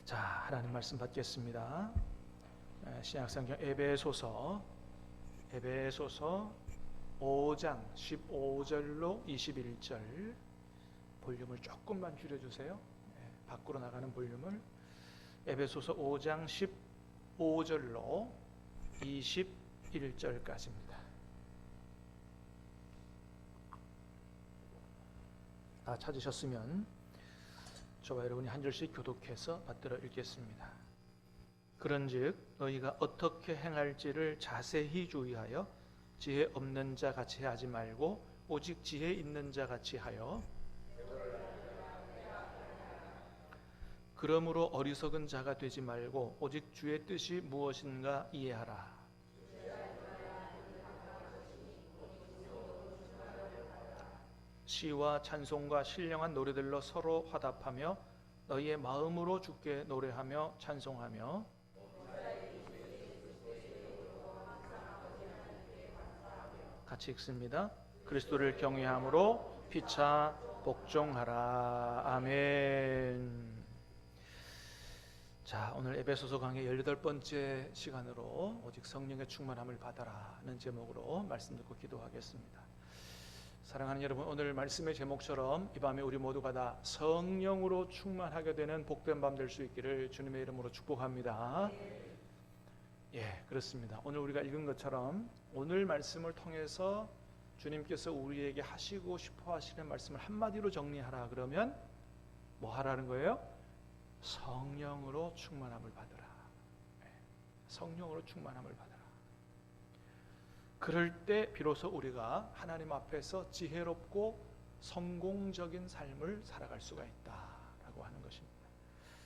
자, 하나님 말씀 받겠습니다. 신약성경 에베소서 5장 15절로 21절 볼륨을 조금만 줄여주세요. 밖으로 나가는 볼륨을. 에베소서 5장 15절로 21절까지입니다. 다 찾으셨으면 저와 여러분이 한 절씩 교독해서 받들어 읽겠습니다. 그런즉 너희가 어떻게 행할지를 자세히 주의하여 지혜 없는 자 같이 하지 말고 오직 지혜 있는 자 같이 하여, 그러므로 어리석은 자가 되지 말고 오직 주의 뜻이 무엇인가 이해하라. 시와 찬송과 신령한 노래들로 서로 화답하며 너희의 마음으로 주께 노래하며 찬송하며, 같이 읽습니다. 그리스도를 경외함으로 피차 복종하라. 아멘. 자, 오늘 에베소서 강의 18번째 시간으로 오직 성령의 충만함을 받아라는 제목으로 말씀 듣고 기도하겠습니다. 사랑하는 여러분, 오늘 말씀의 제목처럼 이 밤에 우리 모두가 다 성령으로 충만하게 되는 복된 밤 될 수 있기를 주님의 이름으로 축복합니다. 예, 그렇습니다. 오늘 우리가 읽은 것처럼 오늘 말씀을 통해서 주님께서 우리에게 하시고 싶어 하시는 말씀을 한마디로 정리하라 그러면 뭐 하라는 거예요? 성령으로 충만함을 받으라. 성령으로 충만함을 받으라. 그럴 때 비로소 우리가 하나님 앞에서 지혜롭고 성공적인 삶을 살아갈 수가 있다라고 하는 것입니다.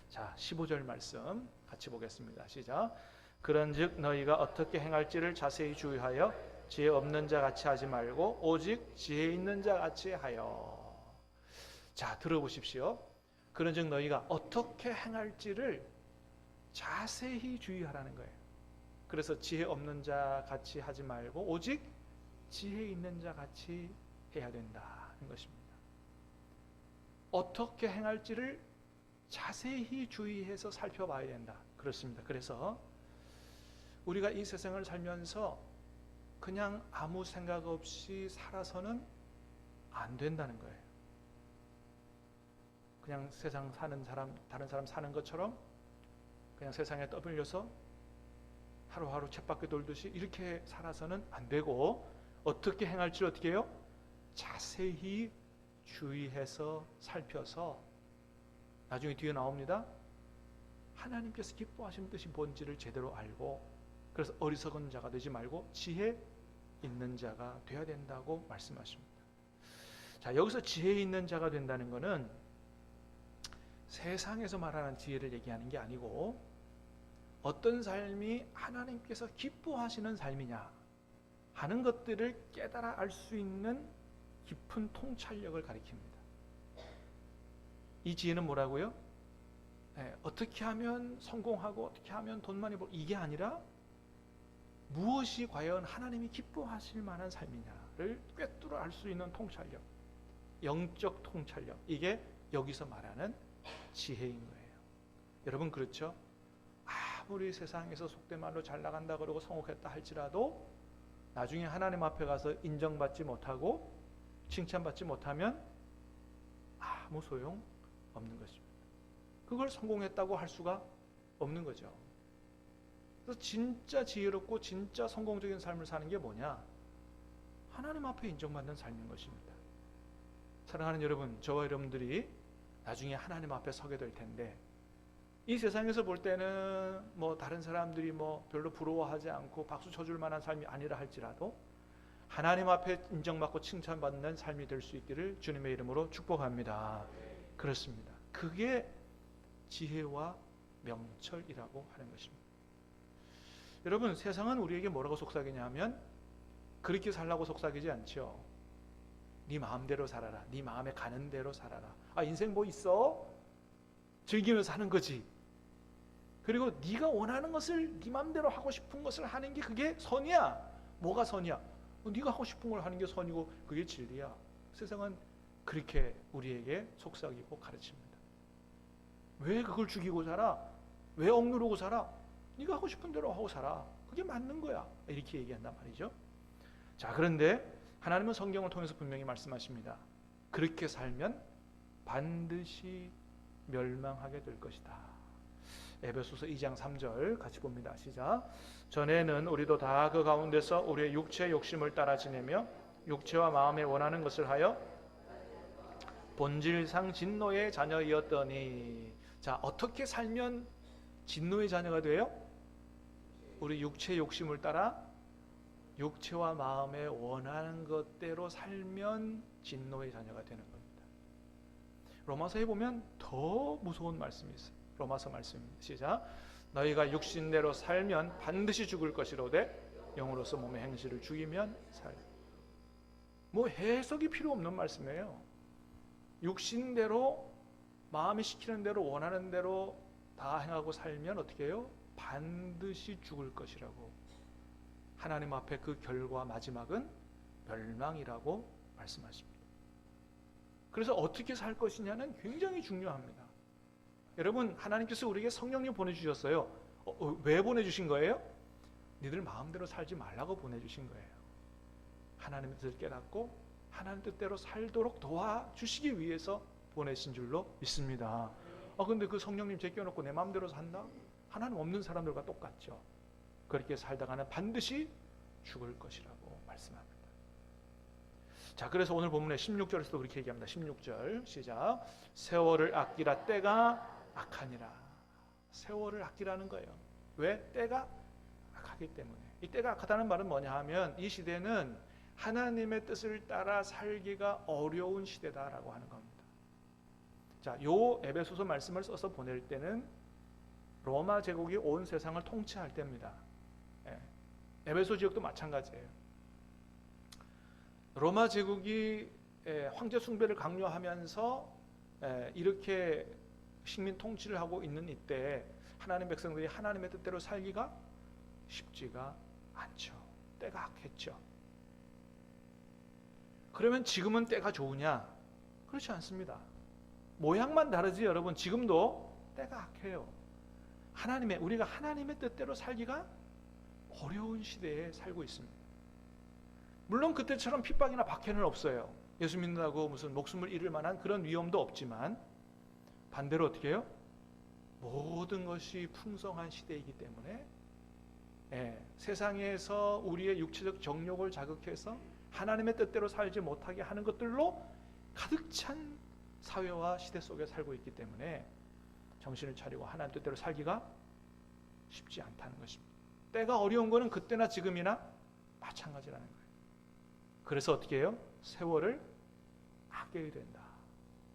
자, 15절 말씀 같이 보겠습니다. 시작. 그런즉 너희가 어떻게 행할지를 자세히 주의하여 지혜 없는 자 같이 하지 말고 오직 지혜 있는 자 같이 하여. 자, 들어보십시오. 그런즉 너희가 어떻게 행할지를 자세히 주의하라는 거예요. 그래서 지혜 없는 자 같이 하지 말고 오직 지혜 있는 자 같이 해야 된다는 것입니다. 어떻게 행할지를 자세히 주의해서 살펴봐야 된다. 그렇습니다. 그래서 우리가 이 세상을 살면서 그냥 아무 생각 없이 살아서는 안 된다는 거예요. 그냥 세상 사는 사람, 다른 사람 사는 것처럼 그냥 세상에 떠밀려서 하루하루 쳇바퀴 돌듯이 이렇게 살아서는 안 되고, 어떻게 행할지 어떻게 해요? 자세히 주의해서 살펴서, 나중에 뒤에 나옵니다. 하나님께서 기뻐하시는 뜻이 뭔지를 제대로 알고, 그래서 어리석은 자가 되지 말고 지혜 있는 자가 되어야 된다고 말씀하십니다. 자, 여기서 지혜 있는 자가 된다는 것은 세상에서 말하는 지혜를 얘기하는 게 아니고, 어떤 삶이 하나님께서 기뻐하시는 삶이냐 하는 것들을 깨달아 알 수 있는 깊은 통찰력을 가리킵니다. 이 지혜는 뭐라고요? 어떻게 하면 성공하고 어떻게 하면 돈 많이 벌고, 이게 아니라 무엇이 과연 하나님이 기뻐하실 만한 삶이냐를 꿰뚫어 알 수 있는 통찰력, 영적 통찰력, 이게 여기서 말하는 지혜인 거예요. 여러분, 그렇죠? 아무리 세상에서 속된 말로 잘 나간다 그러고 성공했다 할지라도 나중에 하나님 앞에 가서 인정받지 못하고 칭찬받지 못하면 아무 소용 없는 것입니다. 그걸 성공했다고 할 수가 없는 거죠. 그래서 진짜 지혜롭고 진짜 성공적인 삶을 사는 게 뭐냐? 하나님 앞에 인정받는 삶인 것입니다. 사랑하는 여러분, 저와 여러분들이 나중에 하나님 앞에 서게 될 텐데, 이 세상에서 볼 때는 뭐 다른 사람들이 뭐 별로 부러워하지 않고 박수 쳐줄 만한 삶이 아니라 할지라도 하나님 앞에 인정받고 칭찬받는 삶이 될 수 있기를 주님의 이름으로 축복합니다. 그렇습니다. 그게 지혜와 명철이라고 하는 것입니다. 여러분, 세상은 우리에게 뭐라고 속삭이냐면 그렇게 살라고 속삭이지 않죠. 네 마음대로 살아라. 네 마음에 가는 대로 살아라. 아, 인생 뭐 있어? 즐기면서 하는 거지. 그리고 네가 원하는 것을 네 마음대로 하고 싶은 것을 하는 게 그게 선이야. 뭐가 선이야? 네가 하고 싶은 걸 하는 게 선이고 그게 진리야. 세상은 그렇게 우리에게 속삭이고 가르칩니다. 왜 그걸 죽이고 살아? 왜 억누르고 살아? 네가 하고 싶은 대로 하고 살아. 그게 맞는 거야. 이렇게 얘기한단 말이죠. 자, 그런데 하나님은 성경을 통해서 분명히 말씀하십니다. 그렇게 살면 반드시 멸망하게 될 것이다. 에베소서 2장 3절 같이 봅니다. 시작. 전에는 우리도 다 그 가운데서 우리의 육체의 욕심을 따라 지내며 육체와 마음에 원하는 것을 하여 본질상 진노의 자녀이었더니. 자, 어떻게 살면 진노의 자녀가 돼요? 우리 육체의 욕심을 따라 육체와 마음에 원하는 것대로 살면 진노의 자녀가 되는 겁니다. 로마서에 보면 더 무서운 말씀이 있어요. 로마서 말씀입니다. 시작. 너희가 육신대로 살면 반드시 죽을 것이로되 영으로서 몸의 행실을 죽이면 살. 뭐 해석이 필요 없는 말씀이에요. 육신대로 마음이 시키는 대로 원하는 대로 다 행하고 살면 어떻게 해요? 반드시 죽을 것이라고. 하나님 앞에 그 결과 마지막은 멸망이라고 말씀하십니다. 그래서 어떻게 살 것이냐는 굉장히 중요합니다. 여러분, 하나님께서 우리에게 성령님 보내주셨어요. 왜 보내주신 거예요? 니들 마음대로 살지 말라고 보내주신 거예요. 하나님의 뜻을 깨닫고 하나님 뜻대로 살도록 도와주시기 위해서 보내신 줄로 믿습니다. 근데 그 성령님 제껴놓고 내 마음대로 산다? 하나님 없는 사람들과 똑같죠. 그렇게 살다가는 반드시 죽을 것이라고 말씀합니다. 자, 그래서 오늘 본문의 16절에서도 그렇게 얘기합니다. 16절 시작. 세월을 아끼라 때가 악하니라. 세월을 아끼라는 거예요. 왜? 때가 악하기 때문에. 이 때가 악하다는 말은 뭐냐 하면 이 시대는 하나님의 뜻을 따라 살기가 어려운 시대다라고 하는 겁니다. 자, 요 에베소서 말씀을 써서 보낼 때는 로마 제국이 온 세상을 통치할 때입니다. 에베소 지역도 마찬가지예요. 로마 제국이 황제 숭배를 강요하면서 이렇게 식민 통치를 하고 있는 이때 하나님 백성들이 하나님의 뜻대로 살기가 쉽지가 않죠. 때가 악했죠. 그러면 지금은 때가 좋으냐? 그렇지 않습니다. 모양만 다르지 여러분, 지금도 때가 악해요. 우리가 하나님의 뜻대로 살기가 어려운 시대에 살고 있습니다. 물론 그때처럼 핍박이나 박해는 없어요. 예수 믿는다고 무슨 목숨을 잃을 만한 그런 위험도 없지만 반대로 어떻게 해요? 모든 것이 풍성한 시대이기 때문에 세상에서 우리의 육체적 정욕을 자극해서 하나님의 뜻대로 살지 못하게 하는 것들로 가득 찬 사회와 시대 속에 살고 있기 때문에 정신을 차리고 하나님 뜻대로 살기가 쉽지 않다는 것입니다. 때가 어려운 것은 그때나 지금이나 마찬가지라는 거예요. 그래서 어떻게 해요? 세월을 아껴야 된다.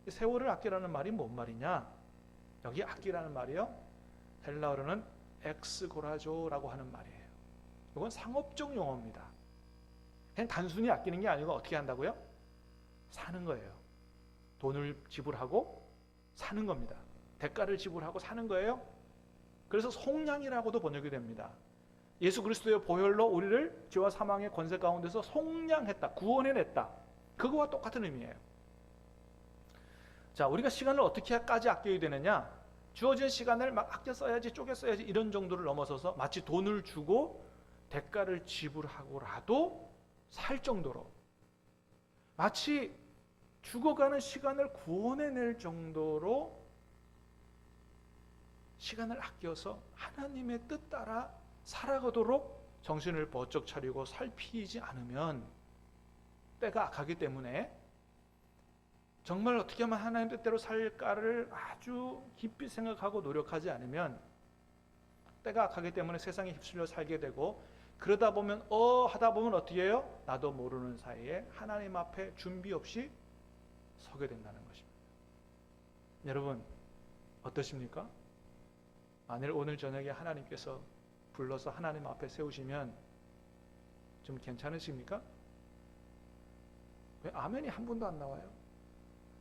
세월을 아끼라는 말이 뭔 말이냐? 여기 아끼라는 말이요, 헬라어로는 엑스고라조라고 하는 말이에요. 이건 상업적 용어입니다. 그냥 단순히 아끼는 게 아니고 어떻게 한다고요? 사는 거예요. 돈을 지불하고 사는 겁니다. 대가를 지불하고 사는 거예요. 그래서 속량이라고도 번역이 됩니다. 예수 그리스도의 보혈로 우리를 죄와 사망의 권세 가운데서 속량했다, 구원해냈다. 그거와 똑같은 의미예요. 자, 우리가 시간을 어떻게까지 아껴야 되느냐? 주어진 시간을 막 아껴 써야지, 쪼개 써야지 이런 정도를 넘어서서 마치 돈을 주고 대가를 지불하고라도 살 정도로, 마치 죽어가는 시간을 구원해낼 정도로 시간을 아껴서 하나님의 뜻 따라 살아가도록 정신을 번쩍 차리고 살피지 않으면, 때가 악하기 때문에 정말 어떻게 하면 하나님 뜻대로 살까를 아주 깊이 생각하고 노력하지 않으면 때가 악하기 때문에 세상에 휩쓸려 살게 되고, 그러다 보면 하다 보면 어떻게 해요? 나도 모르는 사이에 하나님 앞에 준비 없이 서게 된다는 것입니다. 여러분 어떠십니까? 만일 오늘 저녁에 하나님께서 불러서 하나님 앞에 세우시면 좀 괜찮으십니까? 왜 아멘이 한 번도 안 나와요?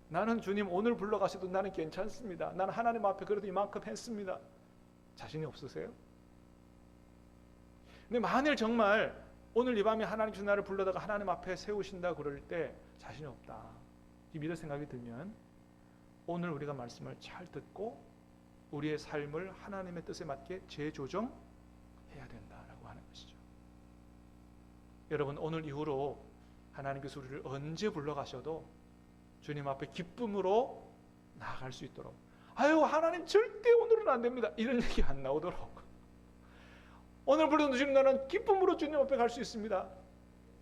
나는 주님 오늘 불러가셔도 나는 괜찮습니다. 나는 하나님 앞에 그래도 이만큼 했습니다. 자신이 없으세요? 근데 만일 정말 오늘 이 밤에 하나님 나를 불러다가 하나님 앞에 세우신다 그럴 때 자신이 없다, 이 믿을 생각이 들면 오늘 우리가 말씀을 잘 듣고 우리의 삶을 하나님의 뜻에 맞게 재조정해야 된다라고 하는 것이죠. 여러분, 오늘 이후로 하나님께서 우리를 언제 불러가셔도 주님 앞에 기쁨으로 나아갈 수 있도록, 아유 하나님 절대 오늘은 안 됩니다, 이런 얘기 안 나오도록, 오늘 불러주시면 나는 기쁨으로 주님 앞에 갈 수 있습니다,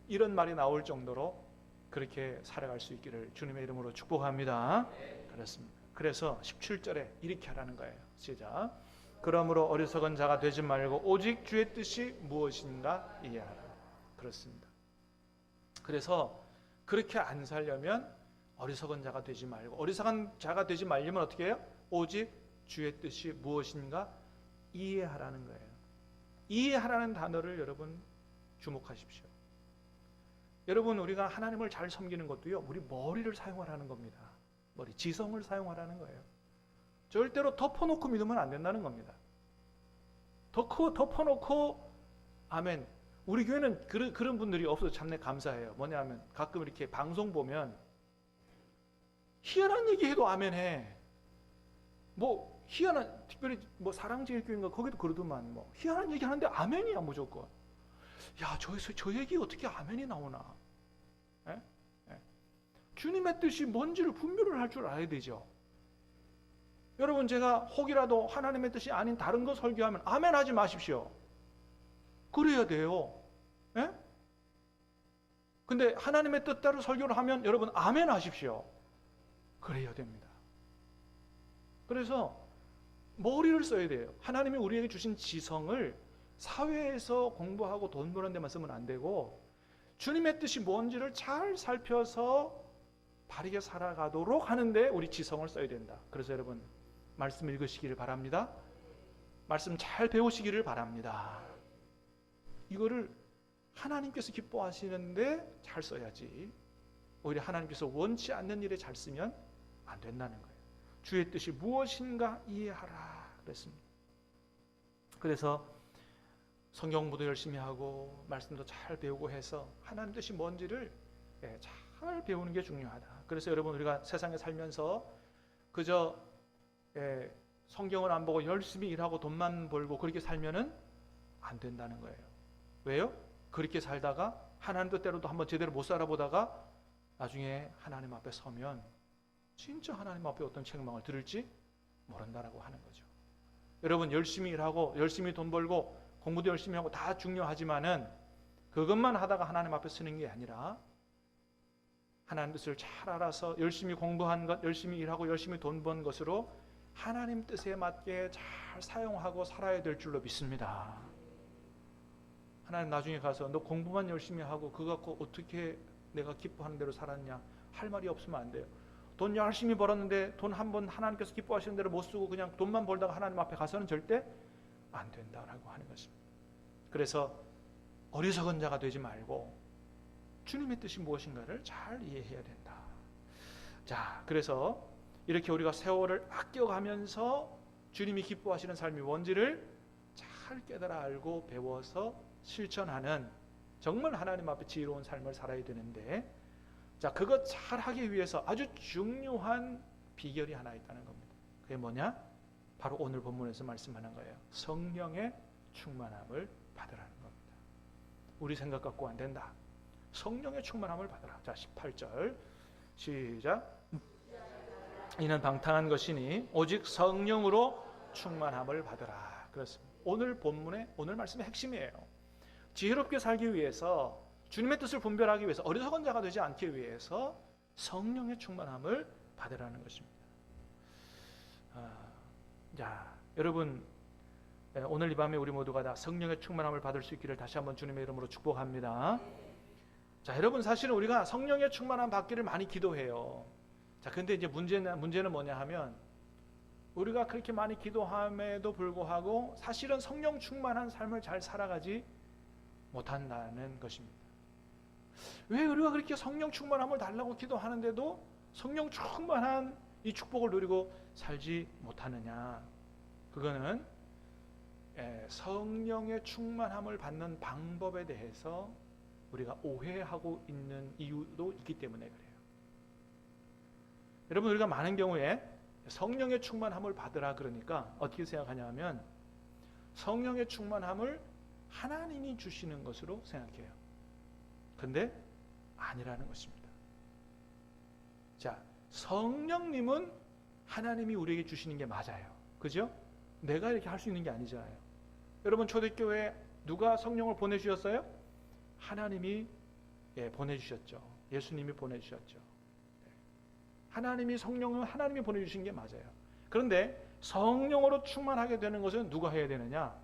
이런 말이 나올 정도로 그렇게 살아갈 수 있기를 주님의 이름으로 축복합니다. 그렇습니다. 그래서 17절에 이렇게 하라는 거예요. 시작. 그러므로 어리석은 자가 되지 말고 오직 주의 뜻이 무엇인가 이해하라. 그렇습니다. 그래서 그렇게 안 살려면 어리석은 자가 되지 말고, 어리석은 자가 되지 말려면 어떻게 해요? 오직 주의 뜻이 무엇인가 이해하라는 거예요. 이해하라는 단어를 여러분 주목하십시오. 여러분, 우리가 하나님을 잘 섬기는 것도요, 우리 머리를 사용하라는 겁니다. 머리, 지성을 사용하라는 거예요. 절대로 덮어놓고 믿으면 안 된다는 겁니다. 덮어놓고 아멘. 우리 교회는 그런 분들이 없어서 참내 감사해요. 뭐냐면 가끔 이렇게 방송 보면 희한한 얘기해도 아멘 해. 뭐 희한한, 특별히 뭐 사랑제일교회인가 거기도 그러더만, 뭐 희한한 얘기 하는데 아멘이야 무조건. 야, 저 얘기 어떻게 아멘이 나오나? 에? 에. 주님의 뜻이 뭔지를 분별을 할 줄 알아야 되죠. 여러분, 제가 혹이라도 하나님의 뜻이 아닌 다른 거 설교하면 아멘 하지 마십시오. 그래야 돼요. 에? 근데 하나님의 뜻대로 설교를 하면 여러분 아멘 하십시오. 그래야 됩니다. 그래서 머리를 써야 돼요. 하나님이 우리에게 주신 지성을 사회에서 공부하고 돈 버는 데만 쓰면 안 되고, 주님의 뜻이 뭔지를 잘 살펴서 바르게 살아가도록 하는데 우리 지성을 써야 된다. 그래서 여러분, 말씀 읽으시기를 바랍니다. 말씀 잘 배우시기를 바랍니다. 이거를 하나님께서 기뻐하시는데 잘 써야지, 오히려 하나님께서 원치 않는 일에 잘 쓰면 안 된다는 거예요. 주의 뜻이 무엇인가 이해하라 그랬습니다. 그래서 성경 공부도 열심히 하고 말씀도 잘 배우고 해서 하나님 뜻이 뭔지를 잘 배우는 게 중요하다. 그래서 여러분, 우리가 세상에 살면서 그저 성경을 안 보고 열심히 일하고 돈만 벌고 그렇게 살면은 안 된다는 거예요. 왜요? 그렇게 살다가 하나님 뜻대로도 한번 제대로 못 살아보다가 나중에 하나님 앞에 서면 진짜 하나님 앞에 어떤 책망을 들을지 모른다라고 하는 거죠. 여러분, 열심히 일하고 열심히 돈 벌고 공부도 열심히 하고 다 중요하지만은 그것만 하다가 하나님 앞에 서는 게 아니라 하나님 뜻을 잘 알아서 열심히 공부한 것, 열심히 일하고 열심히 돈 번 것으로 하나님 뜻에 맞게 잘 사용하고 살아야 될 줄로 믿습니다. 하나님 나중에 가서 너 공부만 열심히 하고 그거 갖고 어떻게 내가 기뻐하는 대로 살았냐 할 말이 없으면 안 돼요. 돈 열심히 벌었는데 돈 한 번 하나님께서 기뻐하시는 대로 못 쓰고 그냥 돈만 벌다가 하나님 앞에 가서는 절대 안 된다라고 하는 것입니다. 그래서 어리석은 자가 되지 말고 주님의 뜻이 무엇인가를 잘 이해해야 된다. 자, 그래서 이렇게 우리가 세월을 아껴가면서 주님이 기뻐하시는 삶이 뭔지를 잘 깨달아 알고 배워서 실천하는 정말 하나님 앞에 지혜로운 삶을 살아야 되는데, 자, 그것 잘 하기 위해서 아주 중요한 비결이 하나 있다는 겁니다. 그게 뭐냐? 바로 오늘 본문에서 말씀하는 거예요. 성령의 충만함을 받으라는 겁니다. 우리 생각 갖고 안 된다. 성령의 충만함을 받으라. 자, 18절 시작. 이는 방탕한 것이니 오직 성령으로 충만함을 받으라. 그렇습니다. 오늘 본문의 오늘 말씀의 핵심이에요. 지혜롭게 살기 위해서, 주님의 뜻을 분별하기 위해서, 어리석은 자가 되지 않기 위해서 성령의 충만함을 받으라는 것입니다. 자, 여러분, 오늘 이 밤에 우리 모두가 다 성령의 충만함을 받을 수 있기를 다시 한번 주님의 이름으로 축복합니다. 자, 여러분, 사실은 우리가 성령의 충만함 받기를 많이 기도해요. 자, 근데 이제 문제는 뭐냐 하면, 우리가 그렇게 많이 기도함에도 불구하고 사실은 성령 충만한 삶을 잘 살아가지 못한다는 것입니다. 왜 우리가 그렇게 성령 충만함을 달라고 기도하는데도 성령 충만한 이 축복을 누리고 살지 못하느냐? 그거는 성령의 충만함을 받는 방법에 대해서 우리가 오해하고 있는 이유도 있기 때문에 그래요. 여러분, 우리가 많은 경우에 성령의 충만함을 받으라 그러니까 어떻게 생각하냐 하면 성령의 충만함을 하나님이 주시는 것으로 생각해요. 근데 아니라는 것입니다. 자, 성령님은 하나님이 우리에게 주시는 게 맞아요. 그죠? 내가 이렇게 할 수 있는 게 아니잖아요. 여러분 초대교회에 누가 성령을 보내주셨어요? 하나님이 보내주셨죠. 예수님이 보내주셨죠. 하나님이 성령은 하나님이 보내주신 게 맞아요. 그런데 성령으로 충만하게 되는 것은 누가 해야 되느냐?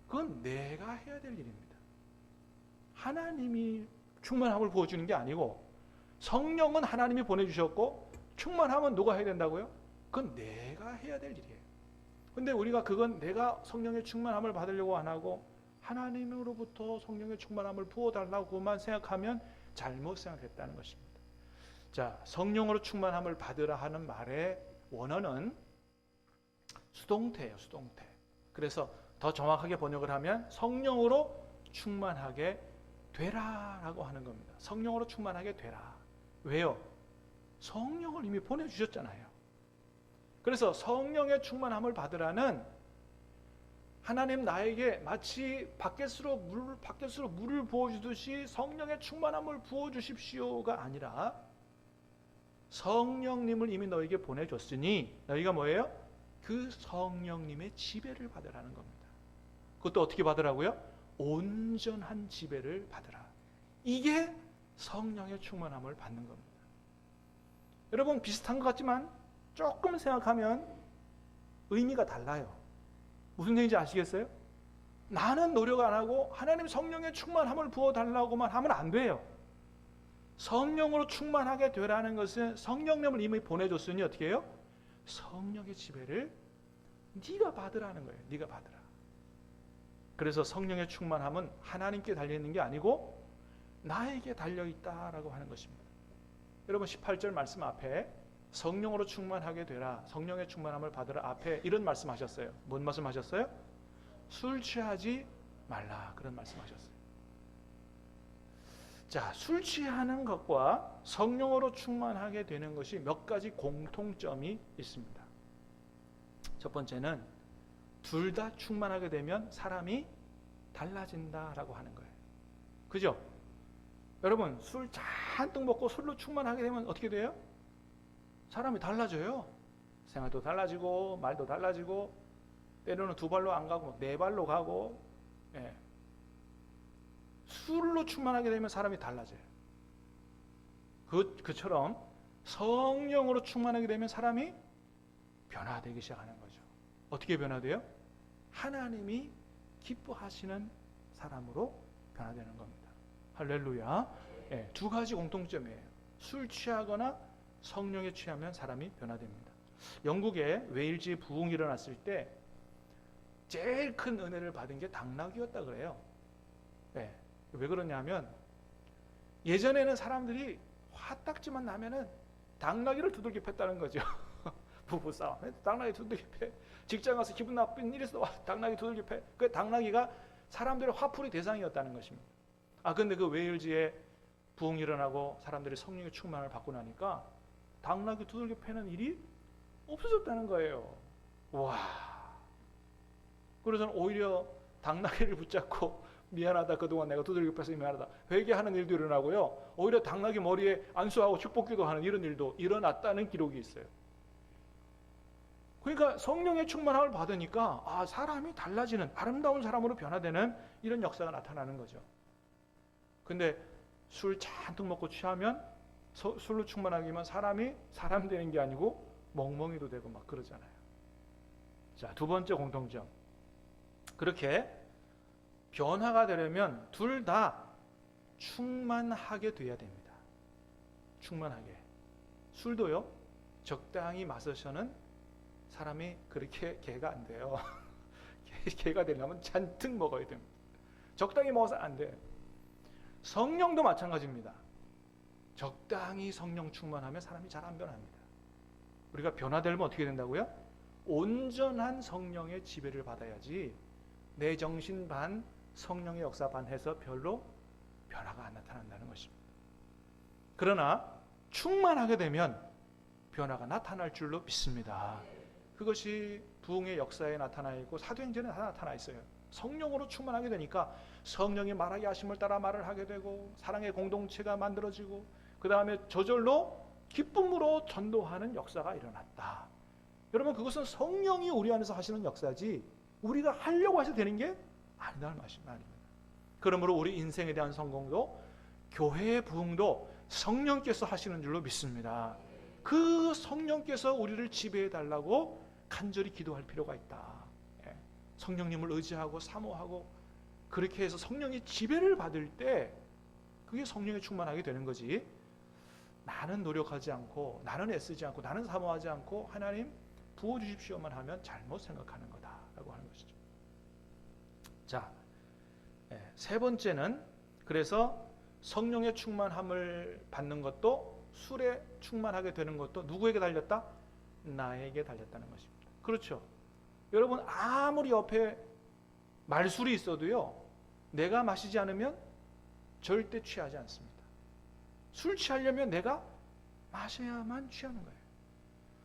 그건 내가 해야 될 일입니다. 하나님이 충만함을 부어주는 게 아니고 성령은 하나님이 보내주셨고 충만함은 누가 해야 된다고요? 그건 내가 해야 될 일이에요. 근데 우리가 그건 내가 성령의 충만함을 받으려고 안 하고 하나님으로부터 성령의 충만함을 부어달라고만 생각하면 잘못 생각했다는 것입니다. 자, 성령으로 충만함을 받으라 하는 말의 원어는 수동태예요. 수동태. 그래서 더 정확하게 번역을 하면 성령으로 충만하게 되라라고 하는 겁니다. 성령으로 충만하게 되라. 왜요? 성령을 이미 보내주셨잖아요. 그래서 성령의 충만함을 받으라는 하나님 나에게 마치 바켓으로 물을 부어주듯이 성령의 충만함을 부어주십시오가 아니라 성령님을 이미 너에게 보내줬으니 너희가 뭐예요? 그 성령님의 지배를 받으라는 겁니다. 그것도 어떻게 받으라고요? 온전한 지배를 받으라. 이게 성령의 충만함을 받는 겁니다. 여러분 비슷한 것 같지만 조금 생각하면 의미가 달라요. 무슨 얘기인지 아시겠어요? 나는 노력 안 하고 하나님 성령의 충만함을 부어달라고만 하면 안 돼요. 성령으로 충만하게 되라는 것은 성령님을 이미 보내줬으니 어떻게 해요? 성령의 지배를 네가 받으라는 거예요. 네가 받으라. 그래서 성령의 충만함은 하나님께 달려있는 게 아니고 나에게 달려있다라고 하는 것입니다. 여러분 18절 말씀 앞에 성령으로 충만하게 되라, 성령의 충만함을 받으라 앞에 이런 말씀하셨어요. 뭔 말씀하셨어요? 술 취하지 말라, 그런 말씀하셨어요. 자, 술 취하는 것과 성령으로 충만하게 되는 것이 몇 가지 공통점이 있습니다. 첫 번째는 둘 다 충만하게 되면 사람이 달라진다라고 하는 거예요. 그죠? 여러분 술 잔뜩 먹고 술로 충만하게 되면 어떻게 돼요? 사람이 달라져요. 생활도 달라지고 말도 달라지고 때로는 두 발로 안 가고 네 발로 가고. 예. 술로 충만하게 되면 사람이 달라져요. 그처럼 성령으로 충만하게 되면 사람이 변화되기 시작하는 거죠. 어떻게 변화돼요? 하나님이 기뻐하시는 사람으로 변화되는 겁니다. 할렐루야. 예, 두 가지 공통점이에요. 술 취하거나 성령에 취하면 사람이 변화됩니다. 영국에 웨일즈 부흥이 일어났을 때 제일 큰 은혜를 받은 게 당나귀였다 그래요. 예, 왜 그러냐면 예전에는 사람들이 화딱지만 나면은 당나귀를 두들겨 팼다는 거죠. 부부싸움 당나귀 두들겨 패. 직장 가서 기분 나쁜 일 있어 당나귀 두들겨 패. 그 당나귀가 사람들의 화풀이 대상이었다는 것입니다. 근데 그 웨일즈에 부흥이 일어나고 사람들이 성령의 충만을 받고 나니까 당나귀 두들겨 패는 일이 없어졌다는 거예요. 와. 그래서 오히려 당나귀를 붙잡고 미안하다, 그동안 내가 두들겨 패서 미안하다 회개하는 일도 일어나고요, 오히려 당나귀 머리에 안수하고 축복기도 하는 이런 일도 일어났다는 기록이 있어요. 그러니까 성령의 충만함을 받으니까 사람이 달라지는 아름다운 사람으로 변화되는 이런 역사가 나타나는 거죠. 근데 술 잔뜩 먹고 취하면 술로 충만하기만 사람이 사람 되는 게 아니고 멍멍이도 되고 막 그러잖아요. 자, 두 번째 공통점. 그렇게 변화가 되려면 둘 다 충만하게 돼야 됩니다. 충만하게. 술도요, 적당히 마셔서는 사람이 그렇게 개가 안 돼요. 개가 되려면 잔뜩 먹어야 됩니다. 적당히 먹어서 안 돼요. 성령도 마찬가지입니다. 적당히 성령 충만하면 사람이 잘 안 변합니다. 우리가 변화되려면 어떻게 된다고요? 온전한 성령의 지배를 받아야지 내 정신 반 성령의 역사 반 해서 별로 변화가 안 나타난다는 것입니다. 그러나 충만하게 되면 변화가 나타날 줄로 믿습니다. 그것이 부흥의 역사에 나타나 있고 사도행전에 다 나타나 있어요. 성령으로 충만하게 되니까 성령이 말하게 하심을 따라 말을 하게 되고 사랑의 공동체가 만들어지고 그 다음에 저절로 기쁨으로 전도하는 역사가 일어났다. 여러분, 그것은 성령이 우리 안에서 하시는 역사지 우리가 하려고 해서 되는 게 아니라는 말입니다. 그러므로 우리 인생에 대한 성공도 교회의 부흥도 성령께서 하시는 줄로 믿습니다. 그 성령께서 우리를 지배해 달라고 간절히 기도할 필요가 있다. 성령님을 의지하고 사모하고 그렇게 해서 성령이 지배를 받을 때 그게 성령에 충만하게 되는 거지, 나는 노력하지 않고 나는 애쓰지 않고 나는 사모하지 않고 하나님 부어주십시오만 하면 잘못 생각하는 거다라고 하는 것이죠. 자, 세 번째는 그래서 성령의 충만함을 받는 것도 술에 충만하게 되는 것도 누구에게 달렸다? 나에게 달렸다는 것입니다. 그렇죠. 여러분, 아무리 옆에 말술이 있어도요, 내가 마시지 않으면 절대 취하지 않습니다. 술 취하려면 내가 마셔야만 취하는 거예요.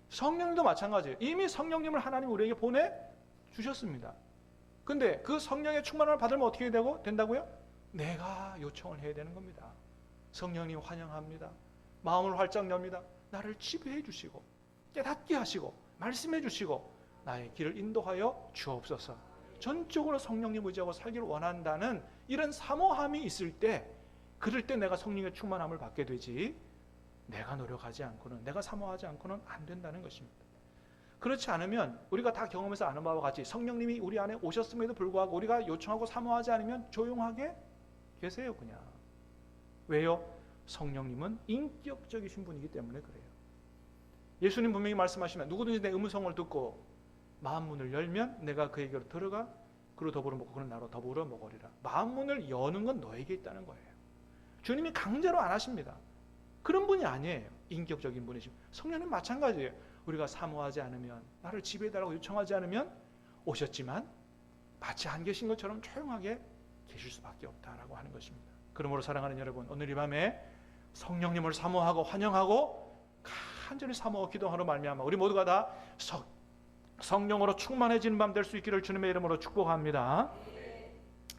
성령님도 마찬가지예요. 이미 성령님을 하나님 우리에게 보내주셨습니다. 근데 그 성령의 충만함을 받으면 어떻게 된다고요? 내가 요청을 해야 되는 겁니다. 성령님 환영합니다. 마음을 활짝 엽니다. 나를 지배해 주시고 깨닫게 하시고 말씀해 주시고 나의 길을 인도하여 주옵소서. 전적으로 성령님 의지하고 살기를 원한다는 이런 사모함이 있을 때, 그럴 때 내가 성령의 충만함을 받게 되지, 내가 노력하지 않고는, 내가 사모하지 않고는 안 된다는 것입니다. 그렇지 않으면 우리가 다 경험해서 아는 바와 같이 성령님이 우리 안에 오셨음에도 불구하고 우리가 요청하고 사모하지 않으면 조용하게 계세요. 그냥. 왜요? 성령님은 인격적이신 분이기 때문에 그래요. 예수님 분명히 말씀하시면 누구든지 내 음성을 듣고 마음 문을 열면 내가 그에게로 들어가 그로 더불어 먹고 그는 나로 더불어 먹으리라. 마음 문을 여는 건 너에게 있다는 거예요. 주님이 강제로 안 하십니다. 그런 분이 아니에요. 인격적인 분이십니다. 성령님 마찬가지예요. 우리가 사모하지 않으면, 나를 지배해달라고 요청하지 않으면 오셨지만 마치 안 계신 것처럼 조용하게 계실 수밖에 없다라고 하는 것입니다. 그러므로 사랑하는 여러분, 오늘 이 밤에 성령님을 사모하고 환영하고 간절히 사모하고 기도하러 말미암아 우리 모두가 다 성령으로 충만해지는 밤 될 수 있기를 주님의 이름으로 축복합니다.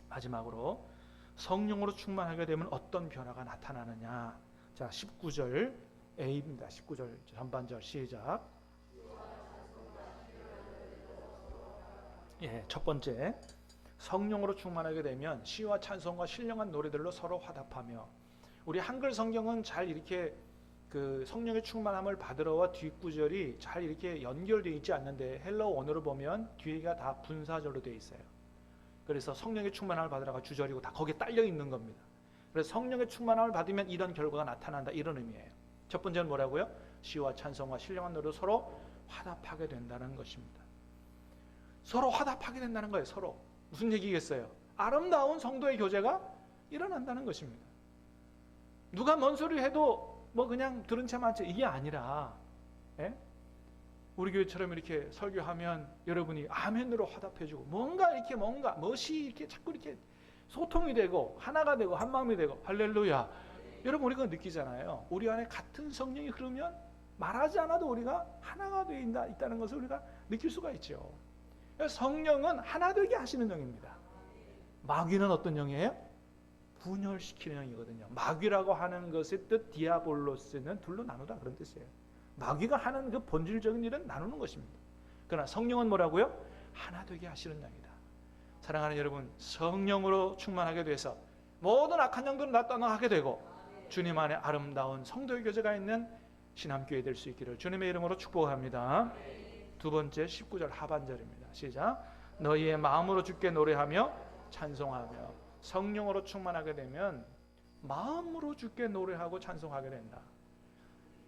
마지막으로 성령으로 충만하게 되면 어떤 변화가 나타나느냐. 자, 19절 A입니다. 19절 전반절 시작. 첫 번째, 성령으로 충만하게 되면 시와 찬송과 신령한 노래들로 서로 화답하며. 우리 한글 성경은 잘 이렇게 그 성령의 충만함을 받으러와 뒷구절이 잘 이렇게 연결되어 있지 않는데, 헬라어 원어로 보면 뒤가 다 분사절로 되어 있어요. 그래서 성령의 충만함을 받으러가 주절이고 다 거기에 딸려 있는 겁니다. 그래서 성령의 충만함을 받으면 이런 결과가 나타난다, 이런 의미예요. 첫 번째는 뭐라고요? 시와 찬송과 신령한 노래로 서로 화답하게 된다는 것입니다. 서로 화답하게 된다는 거예요. 서로. 무슨 얘기겠어요? 아름다운 성도의 교제가 일어난다는 것입니다. 누가 뭔 소리 해도 뭐 그냥 들은 채만 채, 이게 아니라, 우리 교회처럼 이렇게 설교하면 여러분이 아멘으로 화답해주고 뭔가 멋이 이렇게 자꾸 이렇게 소통이 되고 하나가 되고 한 마음이 되고, 할렐루야. 여러분, 우리가 느끼잖아요. 우리 안에 같은 성령이 흐르면 말하지 않아도 우리가 하나가 되어 있다는 것을 우리가 느낄 수가 있죠. 성령은 하나 되게 하시는 영입니다. 마귀는 어떤 영이에요? 분열시키는 영이거든요. 마귀라고 하는 것의 뜻 디아볼로스는 둘로 나누다, 그런 뜻이에요. 마귀가 하는 그 본질적인 일은 나누는 것입니다. 그러나 성령은 뭐라고요? 하나 되게 하시는 영이다. 사랑하는 여러분, 성령으로 충만하게 돼서 모든 악한 영들은 다 떠나게 되고 주님 안에 아름다운 성도의 교제가 있는 신함교회 될 수 있기를 주님의 이름으로 축복합니다. 두 번째 19절 하반절입니다. 시작. 너희의 마음으로 주께 노래하며 찬송하며. 성령으로 충만하게 되면 마음으로 주께 노래하고 찬송하게 된다.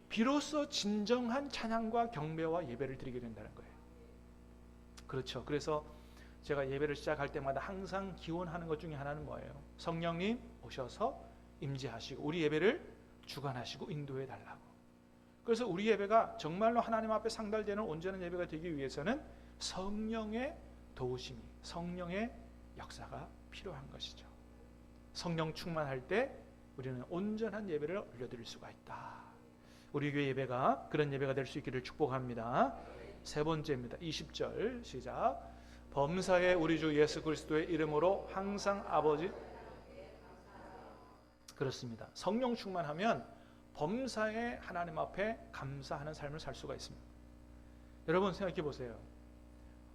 비로소 진정한 찬양과 경배와 예배를 드리게 된다는 거예요. 그렇죠. 그래서 제가 예배를 시작할 때마다 항상 기원하는 것 중에 하나는 뭐예요? 성령님 오셔서 임재하시고 우리 예배를 주관하시고 인도해 달라고. 그래서 우리 예배가 정말로 하나님 앞에 상달되는 온전한 예배가 되기 위해서는 성령의 도우심이, 성령의 역사가 필요한 것이죠. 성령 충만할 때 우리는 온전한 예배를 올려드릴 수가 있다. 우리 교회 예배가 그런 예배가 될 수 있기를 축복합니다. 세 번째입니다. 20절 시작. 범사에 우리 주 예수 그리스도의 이름으로 항상 아버지. 그렇습니다. 성령 충만하면 범사에 하나님 앞에 감사하는 삶을 살 수가 있습니다. 여러분 생각해 보세요.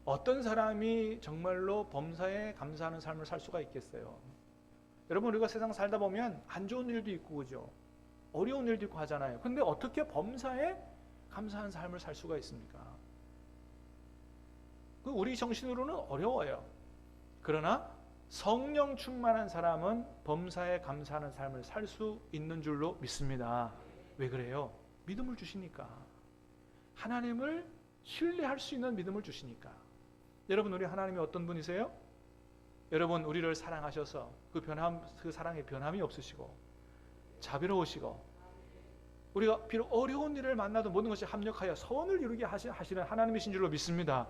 어떤 사람이 정말로 범사에 감사하는 삶을 살 수가 있겠어요? 여러분 우리가 세상 살다 보면 안 좋은 일도 있고 그죠? 어려운 일도 있고 하잖아요. 근데 어떻게 범사에 감사하는 삶을 살 수가 있습니까? 우리 정신으로는 어려워요. 그러나 성령 충만한 사람은 범사에 감사하는 삶을 살 수 있는 줄로 믿습니다. 왜 그래요? 믿음을 주시니까. 하나님을 신뢰할 수 있는 믿음을 주시니까. 여러분 우리 하나님이 어떤 분이세요? 여러분 우리를 사랑하셔서 그 사랑에 변함이 없으시고 자비로우시고 우리가 비록 어려운 일을 만나도 모든 것이 합력하여 선을 이루게 하시는 하나님이신 줄로 믿습니다.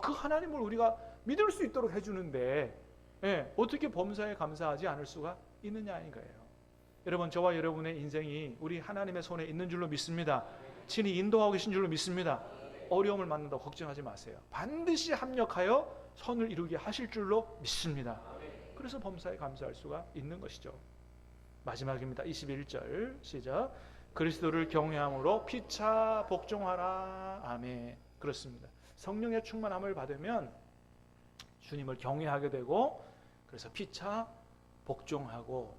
그 하나님을 우리가 믿을 수 있도록 해주는데 어떻게 범사에 감사하지 않을 수가 있느냐인 거예요. 여러분 저와 여러분의 인생이 우리 하나님의 손에 있는 줄로 믿습니다. 친히 인도하고 계신 줄로 믿습니다. 어려움을 만난다고 걱정하지 마세요. 반드시 합력하여 선을 이루게 하실 줄로 믿습니다. 그래서 범사에 감사할 수가 있는 것이죠. 마지막입니다. 21절 시작. 그리스도를 경외함으로 피차 복종하라. 아멘. 그렇습니다. 성령의 충만함을 받으면 주님을 경외하게 되고 그래서 피차 복종하고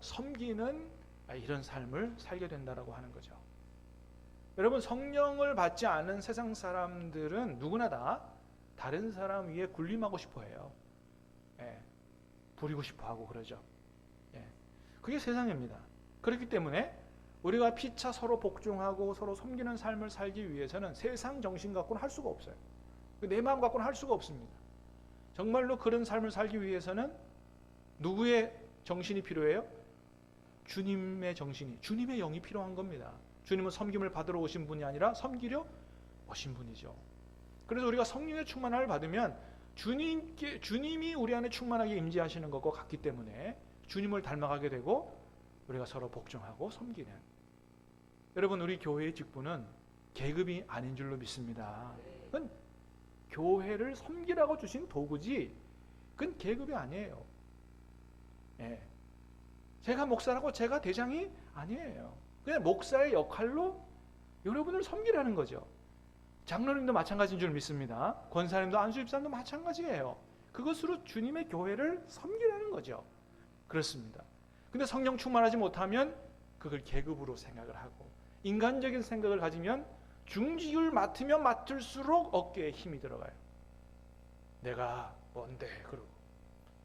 섬기는 이런 삶을 살게 된다라고 하는 거죠. 여러분 성령을 받지 않은 세상 사람들은 누구나 다 다른 사람 위에 군림하고 싶어해요. 부리고 싶어하고 그러죠. 그게 세상입니다. 그렇기 때문에 우리가 피차 서로 복종하고 서로 섬기는 삶을 살기 위해서는 세상 정신 갖고는 할 수가 없어요. 내 마음 갖고는 할 수가 없습니다. 정말로 그런 삶을 살기 위해서는 누구의 정신이 필요해요? 주님의 정신이, 주님의 영이 필요한 겁니다. 주님은 섬김을 받으러 오신 분이 아니라 섬기려 오신 분이죠. 그래서 우리가 성령의 충만함을 받으면 주님이 우리 안에 충만하게 임재하시는 것과 같기 때문에 주님을 닮아가게 되고 우리가 서로 복종하고 섬기는. 여러분 우리 교회의 직분은 계급이 아닌 줄로 믿습니다. 그건 교회를 섬기라고 주신 도구지 그건 계급이 아니에요. 제가 목사라고 제가 대장이 아니에요. 그냥 목사의 역할로 여러분을 섬기라는 거죠. 장로님도 마찬가지인 줄 믿습니다. 권사님도 안수집사님도 마찬가지예요. 그것으로 주님의 교회를 섬기라는 거죠. 그렇습니다. 근데 성령 충만하지 못하면 그걸 계급으로 생각을 하고 인간적인 생각을 가지면 중직을 맡으면 맡을수록 어깨에 힘이 들어가요. 내가 뭔데 그러고.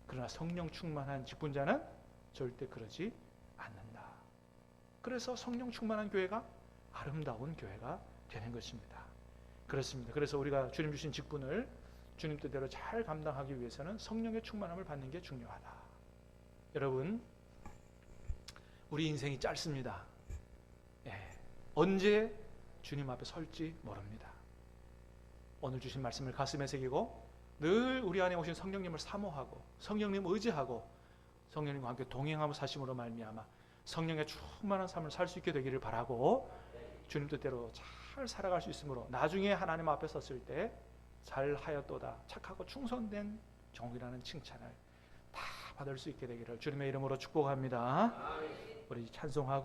그러나 성령 충만한 직분자는 절대 그러지 않는다. 그래서 성령 충만한 교회가 아름다운 교회가 되는 것입니다. 그렇습니다. 그래서 우리가 주님 주신 직분을 주님 뜻대로 잘 감당하기 위해서는 성령의 충만함을 받는 게 중요하다. 여러분 우리 인생이 짧습니다. 언제 주님 앞에 설지 모릅니다. 오늘 주신 말씀을 가슴에 새기고 늘 우리 안에 오신 성령님을 사모하고 성령님을 의지하고 성령님과 함께 동행하며 사심으로 말미암아 성령의 충만한 삶을 살 수 있게 되기를 바라고 주님 뜻대로 잘 살아갈 수 있으므로 나중에 하나님 앞에 섰을 때 잘하였도다 착하고 충성된 종이라는 칭찬을 다 받을 수 있게 되기를 주님의 이름으로 축복합니다. 우리 찬송하고